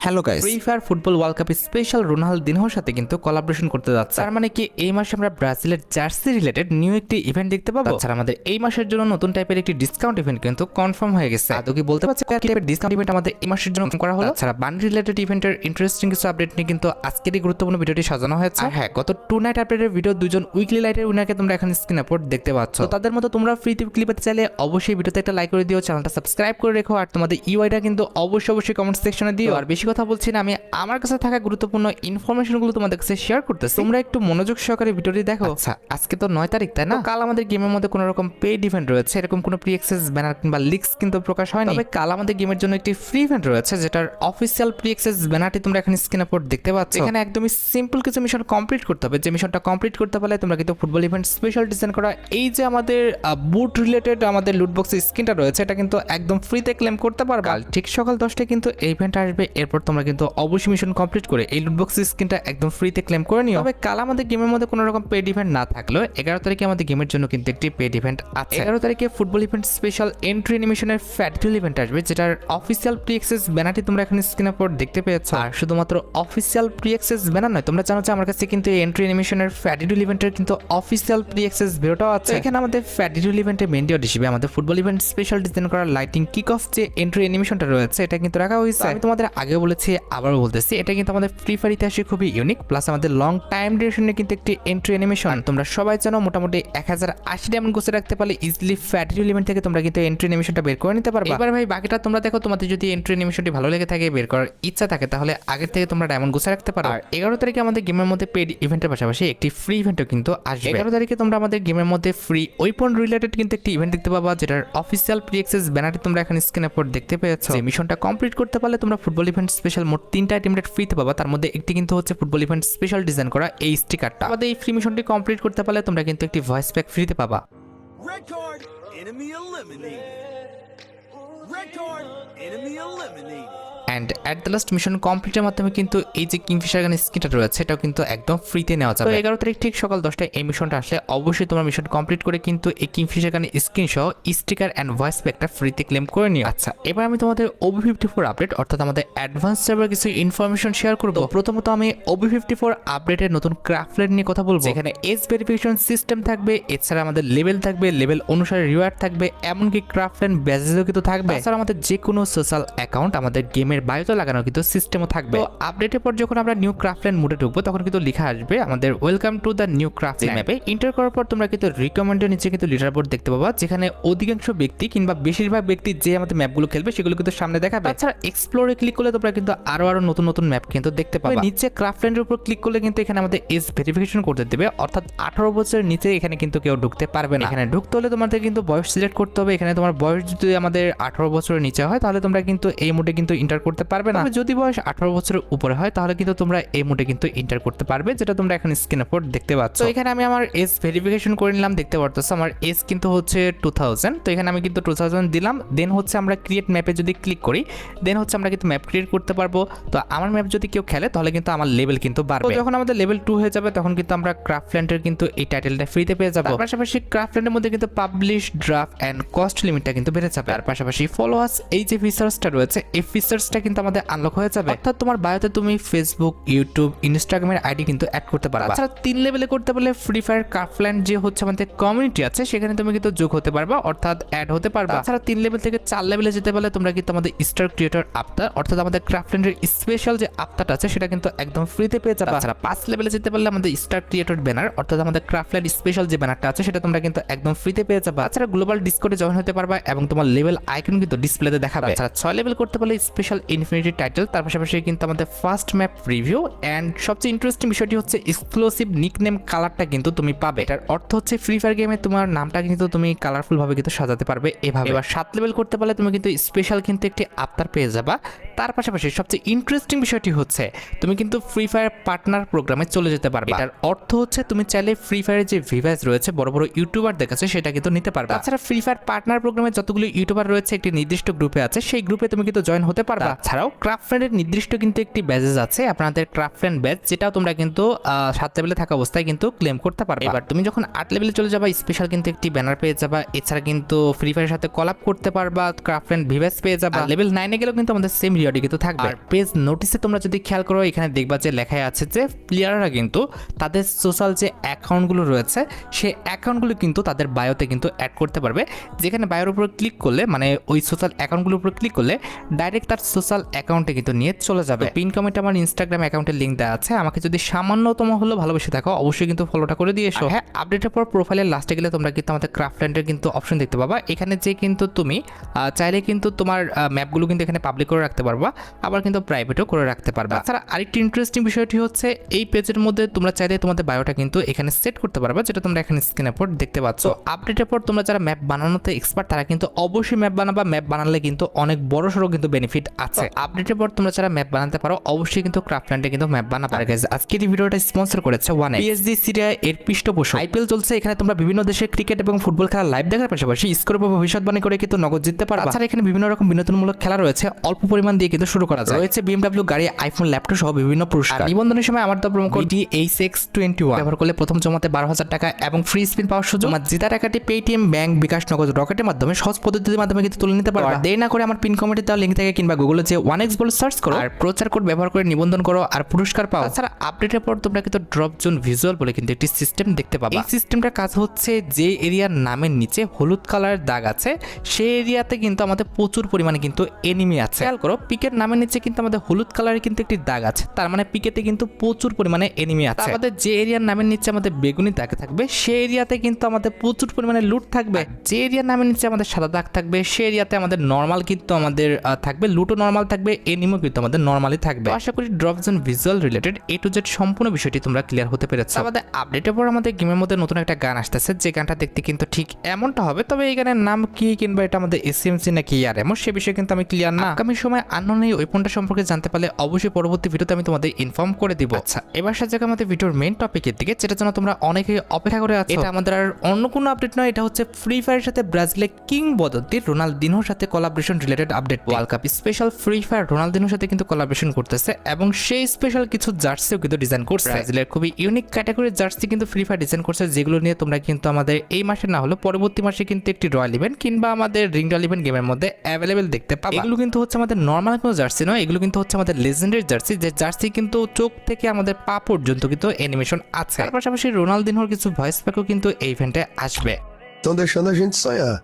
Hello guys, free fire football world কাপে special রোনালদিনহোর সাথে কিন্তু কোলাবোরেশন করতে যাচ্ছে। তার মানে কি এই মাসে আমরা ব্রাজিলের জার্সি রিলেটেড নিউ একটি ইভেন্ট দেখতে পাবো। তাছাড়া আমাদের এই মাসের জন্য নতুন টাইপের একটি ডিসকাউন্ট ইভেন্ট কিন্তু কনফার্ম হয়ে গেছে। আদৌ কি বলতে পারছি কি টাইপের ডিসকাউন্ট ইভেন্ট আমাদের এই মাসের জন্য করা হলো? তাছাড়া বান্ডিল রিলেটেড ইভেন্টের ইন্টারেস্টিং কিছু আপডেট নিয়ে কিন্তু আজকের এই গুরুত্বপূর্ণ ভিডিওটি সাজানো হয়েছে। আর হ্যাঁ, গত 2 নাইট আপডেটের ভিডিও দুজন উইকলি লাইটের উইনারকে তোমরা এখন স্ক্রিনে পর দেখতে পাচ্ছ। তো তাদের মতো তোমরা ফ্রিতে ক্লিপ পেতে চাইলে অবশ্যই ভিডিওতে একটা লাইক করে দিও, চ্যানেলটা সাবস্ক্রাইব করে রেখো, আর তোমাদের ইউআইটা কিন্তু অবশ্যই কমেন্ট সেকশনে দিও। আর বেশি কথা বলছি না, আমি আমার কাছে থাকা গুরুত্বপূর্ণ ইনফরমেশনগুলো তোমাদের কাছে শেয়ার করতেছি। তোমরা একটু মনোযোগ সহকারে ভিডিওটি দেখো। আচ্ছা, আজকে তো 9 তারিখ, তাই না? কাল আমাদের গেমের মধ্যে কোনো রকম পেইড ইভেন্ট রয়েছে, এরকম কোনো প্রি অ্যাক্সেস ব্যানার কিংবা লিক্স কিন্তু প্রকাশ হয়নি। তবে কাল আমাদের গেমের জন্য একটি ফ্রি ইভেন্ট রয়েছে, যেটার অফিসিয়াল প্রি অ্যাক্সেস ব্যানারটি তোমরা এখানে স্ক্রিনে পর দেখতে পাচ্ছ। এখানে একদমই সিম্পল কিছু মিশন কমপ্লিট করতে হবে। যে মিশনটা কমপ্লিট করতে পারলে তোমরা কিন্তু ফুটবল ইভেন্ট স্পেশাল ডিজাইন করা এই যে আমাদের বুট রিলেটেড আমাদের লুট বক্সের স্ক্রিনটা রয়েছে, এটা কিন্তু একদম ফ্রিতে ক্লেম করতে পারবে। ঠিক সকাল 10টায় কিন্তু এই ইভেন্ট আসবে। এরপর তোমরা কিন্তু অবশ্যই মিশন কমপ্লিট করে এই লুট বক্স স্ক্রিনটা একদম ফ্রিতে ক্লেম করে নিও। তবে কাল আমাদের গেমের মধ্যে কোনো রকম পেড ইভেন্ট না থাকলেও 11 তারিখে আমাদের গেমের জন্য কিন্তু একটি পেড ইভেন্ট আছে। 11 তারিখে ফুটবল ইভেন্ট স্পেশাল এন্ট্রি অ্যানিমেশনের ফ্যাডিউল ইভেন্ট আসবে, যেটার অফিসিয়াল প্রি অ্যাক্সেস ব্যানারটি তোমরা এখানে স্ক্রিনে পর দেখতে পেয়েছো। আর শুধুমাত্র অফিসিয়াল প্রি অ্যাক্সেস ব্যানার নয়, তোমরা জানো যে আমার কাছে কিন্তু এই এন্ট্রি অ্যানিমেশনের ফ্যাডিউল ইভেন্টের কিন্তু অফিসিয়াল প্রি অ্যাক্সেস ভিডিওটাও আছে। এখানে আমাদের ফ্যাডিউল ইভেন্টের মেইন ডিও হিসেবে আমাদের ফুটবল ইভেন্ট স্পেশাল ডিজাইন করা লাইটিং কিক অফ যে এন্ট্রি অ্যানিমেশনটা রয়েছে, এটা কিন্তু রাখা হয়েছে। আমি তোমাদের আগেও বলেছি, আবারও বলতেছি, এটা কিন্তু আমাদের ফ্রি ফায়ার ইতিহাসে খুবই ইউনিক, প্লাস আমাদের লং টাইম ডিউরেশনে কিন্তু একটি এন্ট্রি অ্যানিমেশন। তোমরা সবাই জানো মোটামুটি 1080 ডায়মন্ড গোছে রাখতে পারলে ইজিলি ফ্যাডিউল ইভেন্ট থেকে তোমরা কিন্তু এন্ট্রি অ্যানিমেশনটা বের করে নিতে পারবে। এবার ভাই বাকিটা তোমরা দেখো, তোমাদের যদি এন্ট্রি অ্যানিমেশনটি ভালো লেগে থাকে, বের করার ইচ্ছা থাকে, তাহলে আগের থেকে তোমরা ডায়মন্ড গোছে রাখতে পারো। আর 11 তারিখে আমাদের গেমের মধ্যে পেড ইভেন্টের পাশাপাশি একটি ফ্রি ইভেন্টও কিন্তু আসবে। 11 তারিখে তোমরা আমাদের গেমের মধ্যে ফ্রি ওয়েপন রিলেটেড কিন্তু একটি ইভেন্ট দেখতে পাবা, যেটার অফিসিয়াল প্রি অ্যাক্সেস ব্যানারটি তোমরা এখানে স্ক্রিনে পর দেখতে পেয়েছো। এই মিশনটা কমপ্লিট করতে পারলে তোমরা ফুটবল ইভেন্ট স্পেশাল মোট 3টা আইটেম ফ্রিতে পাবা। তার মধ্যে একটি কিন্তু হচ্ছে ফুটবল ইভেন্ট স্পেশাল ডিজাইন করা এই স্টিকারটা। আমাদের এই ফ্রি মিশনটি কমপ্লিট করতে পারলে তোমরা কিন্তু একটি ভয়েস প্যাক ফ্রিতে পাবা। Red card, enemy eliminated. Red card, enemy eliminated. And at the last mission কমপ্লিটের মাধ্যমে কিন্তু এই যে কিংফিশার গান স্ক্রিনটা রয়েছে, এটাও কিন্তু একদম ফ্রিতে নেওয়া যাবে। তো 11 তারিখ ঠিক সকাল 10টায় এই মিশনটা আসলে অবশ্যই তোমরা মিশন কমপ্লিট করে কিন্তু এই কিংফিশার গানের স্ক্রিন সহ স্টিকার অ্যান্ড ভয়েস প্যাকটা ফ্রিতে ক্লেম করে নিও। আচ্ছা, এবার আমি তোমাদের OB54 আপডেট অর্থাৎ আমাদের অ্যাডভান্স সার্ভার কিছু ইনফরমেশন শেয়ার করব। প্রথমত আমি OB54 আপডেটের নতুন ক্রাফটল্যান্ড নিয়ে কথা বলবো। এখানে এজ ভেরিফিকেশন সিস্টেম থাকবে, এছাড়া আমাদের লেভেল থাকবে, লেভেল অনুসারে রিওয়ার্ড থাকবে, এমনকি ক্রাফটল্যান্ড ব্যাজেসও কিন্তু থাকবে। এছাড়া আমাদের যে কোনো সোশ্যাল অ্যাকাউন্ট আমাদের গেমের বায়োতে লাগানো কিন্তু সিস্টেমও থাকবে। তো আপডেটের পর যখন আমরা নিউ ক্রাফটল্যান্ড মোডে ঢুকবো, তখন কিন্তু লেখা আসবে আমাদের ওয়েলকাম টু দ্য নিউ ক্রাফটল্যান্ড ম্যাপে। এন্টার করার পর তোমরা কিন্তু রিকমেন্ডের নিচে কিন্তু লিডার বোর্ড দেখতে পাবা, যেখানে অধিকাংশ ব্যক্তি কিংবা বেশিরভাগ ব্যক্তি যে আমাদের ম্যাপগুলো খেলবে সেগুলো কিন্তু সামনে দেখাবে। তাছাড়া এক্সপ্লোরে ক্লিক করলে তোমরা কিন্তু আরো নতুন ম্যাপ কিন্তু দেখতে পাবে। নিচে ক্রাফটল্যান্ডের উপর ক্লিক করলে কিন্তু এখানে আমাদের এজ ভেরিফিকেশন করতে দেবে, অর্থাৎ 18 বছরের নিচে এখানে কিন্তু কেউ ঢুকতে পারবে না। এখানে ঢুকতে হলে তোমাদের কিন্তু বয়স সিলেক্ট করতে হবে। এখানে তোমার বয়স যদি আমাদের 18 বছরের নিচে হয়, তাহলে তোমরা কিন্তু এই মোডে কিন্তু এন্টার করতে পারবে না। যদি বয়স 18 বছরের উপরে হয়, তাহলে কিন্তু তোমরা এই মোডে কিন্তু এন্টার করতে পারবে, যেটা তোমরা এখন স্ক্রিনের উপর দেখতে পাচ্ছ। তো এখানে আমি আমার এজ ভেরিফিকেশন করে নিলাম, দেখতে পারতেছো আমার এজ কিন্তু হচ্ছে 2000। তো এখানে আমি কিন্তু 2000 দিলাম। দেন হচ্ছে আমরা ক্রিয়েট ম্যাপে যদি ক্লিক করি, দেন হচ্ছে আমরা কিন্তু ম্যাপ ক্রিয়েট করতে পারবো। তো আমার ম্যাপ যদি কেউ খেলে, তাহলে কিন্তু আমার লেভেল কিন্তু বাড়বে। যখন আমাদের লেভেল 2 হয়ে যাবে, তখন কিন্তু আমরা ক্রাফটল্যান্ডের কিন্তু এই টাইটেলটা ফ্রিতে পেয়ে যাবো। তার পাশাপাশি ক্রাফটল্যান্ডের মধ্যে কিন্তু পাবলিশ, ড্রাফট এন্ড কস্ট লিমিটটা কিন্তু বেড়ে যাবে। আর পাশাপাশি ফলোয়ার্স এই যে ফিচার্সটা রয়েছে, এই ফিচার্সটা কিন্তু আমাদের আনলক হয়ে যাবে। অর্থাৎ তোমার বায়োতে তুমি ফেসবুক, ইউটিউব, ইনস্টাগ্রামের আইডি কিন্তু অ্যাড করতে পারবে। তাছাড়া 3 লেভেলে করতে পারলে ফ্রি ফায়ার ক্রাফটল্যান্ড যে হচ্ছে আমাদের কমিউনিটি আছে, সেখানে তুমি কিন্তু যোগ হতে পারবা, অর্থাৎ অ্যাড হতে পারবা। তাছাড়া 3 লেভেল থেকে 4 লেভেলে যেতে পারলে তোমরা কিন্তু আমাদের স্টার ক্রিয়েটর আফতার অর্থাৎ আমাদের ক্রাফটল্যান্ডের স্পেশাল যে আফতারটা আছে, সেটা কিন্তু একদম ফ্রিতে পেয়ে যাবে। তাছাড়া 5 লেভেলে যেতে পারলে আমাদের স্টার ক্রিয়েটর ব্যানার অর্থাৎ আমাদের ক্রাফটল্যান্ড স্পেশাল যে ব্যানারটা আছে, সেটা তোমরা কিন্তু একদম ফ্রিতে পেয়ে যাবে। তাছাড়া গ্লোবাল ডিসকর্ডে জয়েন হতে পারবা এবং তোমার লেভেল আইকন কিন্তু ডিসপ্লেতে দেখাবে। তাছাড়া 6 লেভেল করতে পারলে স্পেশাল ইনফিনিটি টাইটেল, তার পাশাপাশি কিন্তু আমাদের ফার্স্ট ম্যাপ রিভিউ এন্ড সবচেয়ে ইন্টারেস্টিং বিষয়টি হচ্ছে এক্সক্লুসিভ নিকনেম কালারটা কিন্তু তুমি পাবে। এটার অর্থ হচ্ছে ফ্রি ফায়ার গেমে তোমার নামটা কিন্তু তুমি কালারফুল ভাবে কিন্তু সাজাতে পারবে এভাবে। এবার 7 লেভেল করতে পারলে তুমি কিন্তু স্পেশাল কিন্তু একটি আফতার পেয়ে যাবা। তার পাশাপাশি সবচেয়ে ইন্টারেস্টিং বিষয়টি হচ্ছে তুমি কিন্তু ফ্রি ফায়ার পার্টনার প্রোগ্রামে চলে যেতে পারবে। এটার অর্থ হচ্ছে তুমি চাইলে ফ্রি ফায়ারের যে ভিভাইস রয়েছে বড় বড় ইউটিউবারদের কাছে, সেটা কিন্তু নিতে পারবে। তাছাড়া ফ্রি ফায়ার পার্টনার প্রোগ্রামে যতগুলো ইউটিউবার রয়েছে, একটি নির্দিষ্ট গ্রুপে আছে সেই গ্রুপে তুমি কিন্তু জয়েন হতে পারবা। ছাড়াও ক্রাফট ফ্রেন্ডের নির্দিষ্ট কিন্তু একটি ব্যাজেস আছে, আপনাদের ক্রাফট ফ্রেন্ড ব্যাজ, যেটাও তোমরা কিন্তু 7 লেভেলে থাকা অবস্থায় কিন্তু ক্লেম করতে পারবে। এবার তুমি যখন 8 লেভেলে চলে যাবা স্পেশাল কিন্তু একটি ব্যানার পেয়ে যাবা, এছাড়া কিন্তু ফ্রি ফায়ারের সাথে কলাপ করতে পারবা, ক্রাফট ফ্রেন্ড ভিভেস পেয়ে যাবা। লেভেল 9 এ গেলেও কিন্তু আমাদের সেম রিওয়ার্ডই কিন্তু থাকবে। আর পেজ নোটিসে তোমরা যদি খেয়াল করো এখানে দেখবা যে লেখা আছে যে প্লেয়াররা কিন্তু তাদের সোশ্যাল যে অ্যাকাউন্টগুলো রয়েছে সেই অ্যাকাউন্টগুলো কিন্তু তাদের বায়োতে কিন্তু অ্যাড করতে পারবে, যেখানে বায়োর উপর ক্লিক করলে মানে ওই সোশ্যাল অ্যাকাউন্টগুলোর উপর ক্লিক করলে ডাইরেক্ট তার সোশ্যাল অ্যাকাউন্টে কিন্তু নিয়ে চলে যাবে। পিন কমেন্টে আমার ইনস্টাগ্রাম অ্যাকাউন্টের লিঙ্ক দেওয়া আছে, আমাকে যদি সামান্যতম হলেও ভালোবেসে থাকো অবশ্যই কিন্তু ফলোটা করে দিয়ে এসো। হ্যাঁ, আপডেটের পর প্রোফাইলের লাস্টে গেলে তোমরা কিন্তু আমাদের ক্রাফট ফ্রেন্ডের কিন্তু অপশন দেখতে পাবা, এখানে যে কিন্তু তুমি চাইলে কিন্তু তোমার ম্যাপগুলো কিন্তু এখানে পাবলিক করে রাখতে পারবা, আবার কিন্তু প্রাইভেটও করে রাখতে পারবা। তাছাড়া আরেকটি ইন্টারেস্টিং বিষয়টি হচ্ছে এই পেজের মধ্যে তোমরা চাইলে তোমাদের বায়োটা কিন্তু এখানে সেট করতে পারবা, যেটা তোমরা এখানে স্ক্রিনের পর দেখতে পাচ্ছ। আপডেটের পর তোমরা যারা ম্যাপ বানানোতে এক্সপার্ট তারা কিন্তু অবশ্যই ম্যাপ বানাবা, ম্যাপ বানালে কিন্তু অনেক বড় সড়ো কিন্তু বেনিফিট আছে। আপডেটের পর তোমরা যারা ম্যাপ বানাতে পারো অবশ্যই কিন্তু ক্রাফট ফ্রেন্ডে কিন্তু ম্যাপ বানাবা। আর গাইস আজকের এই ভিডিওটা স্পন্সর করেছে ওয়ান পিএসজি সিরিয়া এর পৃষ্ঠপোষক। আইপিএল চলছে, এখানে তোমরা বিভিন্ন দেশের ক্রিকেট এবং ফুটবল খেলা লাইভ দেখার পাশাপাশি স্কোর বা ভবিষ্যৎবাণী করে কিন্তু নগদ জিততে পারবা। তাছাড়া এখানে বিভিন্ন রকম বিনোদনমূলক খেলা রয়েছে, অল্প পরিমাণ দিয়ে কিন্তু শুরু করা যায়। রয়েছে BMW গাড়ি, আইফোন, ল্যাপটপ সহ বিভিন্ন পুরস্কার। নিবন্ধনের সময় আমার প্রোমো কোড DHX21 ব্যবহার করলে প্রথম জমাতে 12,000 টাকা এবং ফ্রি স্পিন পাওয়ার সুযোগ। আমার জেতা টাকাটি পেটিএম, ব্যাংক, বিকাশ, নগদ, রকেটের মাধ্যমে সহজ পদ্ধতির মাধ্যমে কিন্তু তুলে নিতে পারবা। দেরি না করে আমার পিন কমেন্টে দেওয়া লিঙ্ক থেকে কিংবা গুগলে যে 1x বলে সার্চ করো আর প্রচার কোড ব্যবহার করে নিবন্ধন করো আর পুরস্কার পাও। তাছাড়া আপডেটের পর তোমরা কিন্তু ড্রপ জোন ভিজুয়াল বলে কিন্তু একটি সিস্টেম দেখতে পাবা। এই সিস্টেমটার কাজ হচ্ছে যে এরিয়ার নামের নিচে হলুদ কালারের দাগ আছে সেই এরিয়াতে কিন্তু আমাদের প্রচুর পরিমাণে কিন্তু এনিমি আছে। খেয়াল করো পিকের নামের নিচে কিন্তু আমাদের হলুদ কালারের কিন্তু একটি দাগ আছে, তার মানে পিকেতে কিন্তু প্রচুর পরিমাণে এনিমি আছে। আমাদের যে এরিয়ার নামের নিচে আমাদের বেগুনি দাগ থাকবে সেই এরিয়াতে কিন্তু আমাদের প্রচুর পরিমাণে লুট থাকবে। যে এরিয়ার নামের নিচে আমাদের সাদা দাগ থাকবে সেই এরিয়াতে আমাদের নর্মাল কিন্তু আমাদের থাকবে, লুটও নর্মাল থাকবে, এনিমিও কিন্তু আমাদের নর্মালি থাকবে। আশা করি drop zone visual related A to Z সম্পূর্ণ বিষয়টি তোমরা ক্লিয়ার হতে পেরেছো। আমাদের আপডেটের পর আমাদের গেমের মধ্যে নতুন একটা গান আসতেছে, যে গানটা দেখতে কিন্তু ঠিক এমনটা হবে, তবে এই গানের নাম কি কিংবা এটা আমাদের SMC নাকি এমন সে বিষয়ে কিন্তু আমি ক্লিয়ার না। আগামী সময় আননোন এই ওয়েপনটা সম্পর্কে জানতে পারলে অবশ্যই পরবর্তী ভিডিওতে আমি তোমাদের ইনফর্ম করে দিব। আচ্ছা, এবার সাথে আমাদের ভিডিওর মেইন টপিকের দিকে, যেটার জন্য তোমরা অনেকে অপেক্ষা করে আছো। এটা আমাদের আর অন্য কোনো আপডেট নয়, এটা হচ্ছে ফ্রি ফায়ারের সাথে ব্রাজিলের কিংবদন্তি রোনালদিনোর সাথে collaboration related update. World cup special Free Fire রোনালদিনোর সাথে কিন্তু কোলাবরেশন করতেছে এবং সেই স্পেশাল কিছু জার্সিও কিন্তু ডিজাইন করছে। ব্রাজিলের খুবই ইউনিক ক্যাটাগরির জার্সি কিন্তু ফ্রি ফায়ার ডিজাইন করছে, যেগুলো নিয়ে তোমরা কিন্তু আমাদের এই মাসে না হলো পরবর্তী মাসে কিন্তু একটি রয়্যাল ইভেন্ট কিংবা আমাদের রিং রয়্যাল ইভেন্ট গেমের মধ্যে অ্যাভেলেবেল দেখতে পাবে। এগুলো কিন্তু হচ্ছে আমাদের নর্মাল কোনো জার্সি নয়, এগুলো কিন্তু হচ্ছে আমাদের লেজেন্ডারি জার্সি, যে জার্সি কিন্তু চোখ থেকে আমাদের পা পর্যন্ত কিন্তু অ্যানিমেশন আছে। তার পাশাপাশি রোনালদিনোর কিছু ভয়েস প্যাকও কিন্তু এই ইভেন্টে আসবে। Estão deixando a gente sonhar.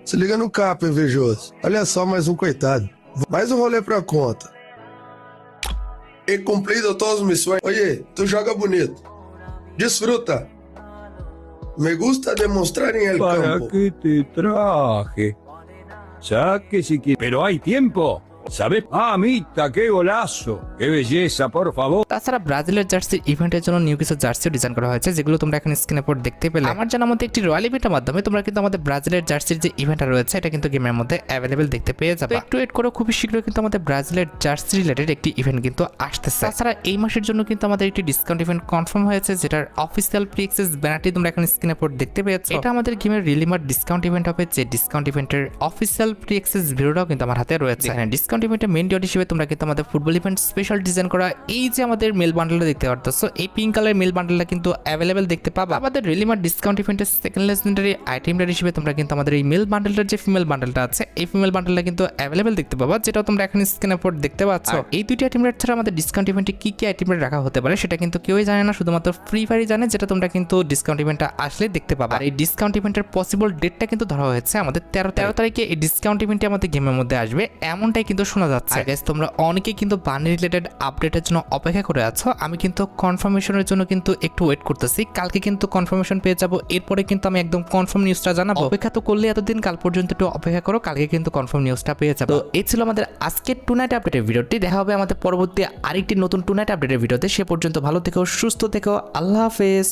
Se liga no capo, invejoso. Olha só mais um coitado. Mais um rolê pra conta. He cumprido todas as missões. Oye, tu joga bonito. Desfruta. Me gusta demostrar en el ¿Para campo. qué te traje? Saque si quiere. Pero hay tiempo. ¿Sabes? Ah, Mita, qué golazo. Qué belleza, por favor. তাছাড়া ব্রাজিলের জার্সির ইভেন্টের জন্য new কিছু জার্সিও design করা হয়েছে, যেগুলো তোমরা এখন স্ক্রিনের পর দেখতে পেলে। আমার জানার মধ্যে একটি রয়্যাল ইভেন্টের মাধ্যমে তোমরা কিন্তু আমাদের ব্রাজিলের জার্সির যে ইভেন্টটা রয়েছে এটা কিন্তু গেমের মধ্যে অ্যাভেলেবেল দেখতে পেয়ে যাবে। একটু ওয়েট করো, খুবই শীঘ্রই কিন্তু আমাদের ব্রাজিলের জার্সি রিলেটেড একটি ইভেন্ট কিন্তু আসতেছে। তাছাড়া এই মাসের জন্য কিন্তু আমাদের একটি ডিসকাউন্ট ইভেন্ট কনফার্ম হয়েছে, যেটার অফিসিয়াল প্রি অ্যাক্সেস ব্যানারটি তোমরা এখন স্ক্রিনের পর দেখতে পেয়েছো। এটা আমাদের গেমের রিলিমার ডিসকাউন্ট ইভেন্ট হবে, যে ডিসকাউন্ট ইভেন্টের অফিসিয়াল প্রি অ্যাক্সেস ভিডিওটাও কিন্তু আমার হাতে রয়েছে। এখানে ডিসকাউন্ট ইভেন্টের মেইন ডিও হিসেবে তোমরা কিন্তু আমাদের ফুটবল ইভেন্ট স্পেশাল ডিজাইন করা এই যে আমাদের মেল বান্ডেলটা দেখতে পারতেছো, এই পিঙ্ক কালার মেল বান্ডেলটা কিন্তু অ্যাভেলেবেল দেখতে পাবা। আমাদের রিলিমার ডিসকাউন্ট ইভেন্টের সেকেন্ড লেজেন্ডারি আইটেমটা হিসেবে তোমরা কিন্তু আমাদের এই মেল বান্ডেলটার যে ফিমেল বান্ডেলটা আছে এই ফিমেল বান্ডেলটা কিন্তু অ্যাভেলেবেল দেখতে পাবা, যেটা তোমরা এখন স্ক্রিনের পর দেখতে পাচ্ছ। এই দুইটি আইটেম রেট ছাড়া আমাদের ডিসকাউন্ট ইভেন্টে কি কি আইটেম রেট রাখা হতে পারে সেটা কিন্তু কেউই জানে না, শুধুমাত্র ফ্রি ফায়ারই জানে, যেটা তোমরা কিন্তু ডিসকাউন্ট ইভেন্টটা আসলে দেখতে পাবা। আর এই ডিসকাউন্ট ইভেন্টের পসিবল ডেটটা কিন্তু ধরা হয়েছে আমাদের 13 তারিখে এই ডিসকাউন্ট ইভেন্টে আমাদের গেমের মধ্যে আসবে, এমনটাই কিন্তু শোনা যাচ্ছে। গাইস তোমরা অনেকেই কিন্তু বানি রিলেটেড আপডেটের জন্য অপেক্ষা করে আছো, আমি কিন্তু কনফার্মেশনের জন্য কিন্তু একটু ওয়েট করতেছি। কালকে কিন্তু কনফার্মেশন পেয়ে যাবো, এরপরে কিন্তু আমি একদম কনফার্ম নিউজটা জানাবো। অপেক্ষা তো করলে এতদিন, কাল পর্যন্ত একটু অপেক্ষা করো, কালকে কিন্তু কনফার্ম নিউজটা পেয়ে যাবো। তো এই ছিল আমাদের আজকের টু নাইট আপডেটের ভিডিওটি। দেখা হবে আমাদের পরবর্তী আরেকটি নতুন টু নাইট আপডেটের ভিডিওতে। সে পর্যন্ত ভালো থেকো, সুস্থ থেকো, আল্লাহ হাফেজ।